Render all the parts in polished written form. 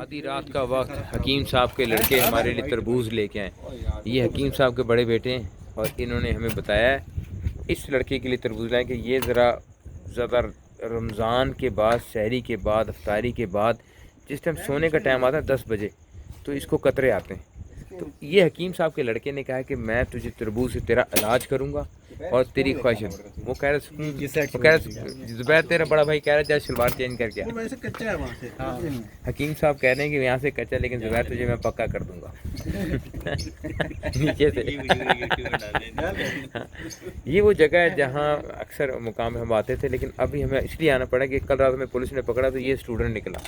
आधी रात का वक्त हकीम साहब के लड़के हमारे लिए तरबूज लेके आए। ये हकीम साहब के बड़े बेटे हैं और इन्होंने हमें बताया है इस लड़के के लिए तरबूज लाएँ कि ये ज़्यादा रमज़ान के बाद, सहरी के बाद, अफ्तारी के बाद जिस टाइम सोने का टाइम आता है 10 बजे, तो इसको कतरे आते हैं। तो ये हकीम साहब के लड़के ने कहा कि मैं तुझे तरबूज से तेरा इलाज करूँगा और तेरी ख्वाहिश। वो कह रहे ज़ुबैर तेरा बड़ा भाई कह रहा है शलवार चेंज करके आ। वैसे कच्चा है वहाँ से। हाँ। हकीम साहब कह रहे हैं कि यहाँ से कच्चा, लेकिन ज़ुबैर तुझे मैं पक्का कर दूंगा नीचे से। ये वो जगह है जहाँ अक्सर मुकाम हम आते थे, लेकिन अभी हमें इसलिए आना पड़ा कि कल रात में पुलिस ने पकड़ा तो ये स्टूडेंट निकला।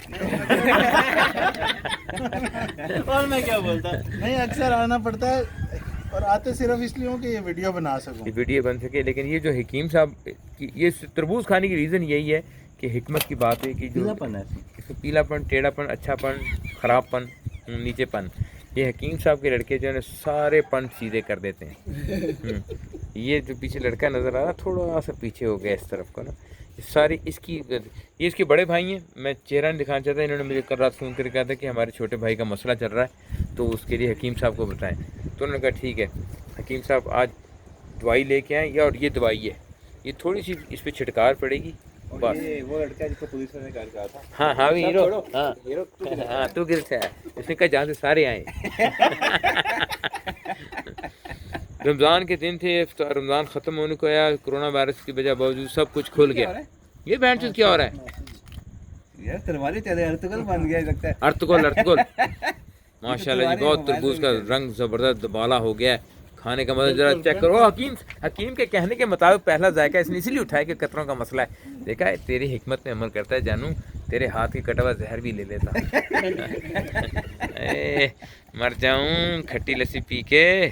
और मैं क्या बोलता, नहीं अक्सर आना पड़ता है और आते सिर्फ इसलिए हूँ कि ये वीडियो बना सकूँ, ये वीडियो बन सके। लेकिन ये जो हकीम साहब की ये तरबूज खाने की रीज़न यही है कि हिकमत की बात है कि जो पीलापन है इसमें पीलापन, टेढ़ापन, अच्छापन, ख़राबपन, नीचेपन, ये हकीम साहब के लड़के जो है सारे पन सीधे कर देते हैं। ये जो पीछे लड़का नज़र आ रहा थोड़ा सा पीछे हो गया इस तरफ को ना, सारी इसकी, ये इसके बड़े भाई हैं। मैं चेहरा नहीं दिखाना चाहता, इन्होंने मुझे कल रात फ़ोन करके कहा था कि हमारे छोटे भाई का मसला चल रहा है तो उसके लिए हकीम साहब को बताएं। तो उन्होंने कहा ठीक है हकीम साहब आज दवाई लेके आए, या और ये दवाई है, ये थोड़ी सी इस पर छिटकार पड़ेगी बस। वो लड़का जिसको पुलिस ने कहा था। हाँ हाँ हीरो, हाँ तू गिर से है, उसने कहा जहाँ से सारे आए। रमज़ान के दिन थे, रमज़ान ख़त्म होने को आया, कोरोना वायरस की वजह बावजूद सब कुछ खुल गया। ये बैंड चीज क्या हो रहा है यार, तरवारी तेरे अर्तुगल बन गया लगता है। अर्तुगल माशाल्लाह जी, बहुत तरबूज का रंग ज़बरदस्त बाला हो गया है। खाने का मतलब जरा चेक करो। हकीम के कहने के मुताबिक पहला जायका इसने इसीलिए उठाया कि कतरों का मसला है। देखा है तेरी हिकमत में अमल करता है जानू, तेरे हाथ की कटा हुआ जहर भी ले लेता। मर जाऊं खट्टी लस्सी पी के।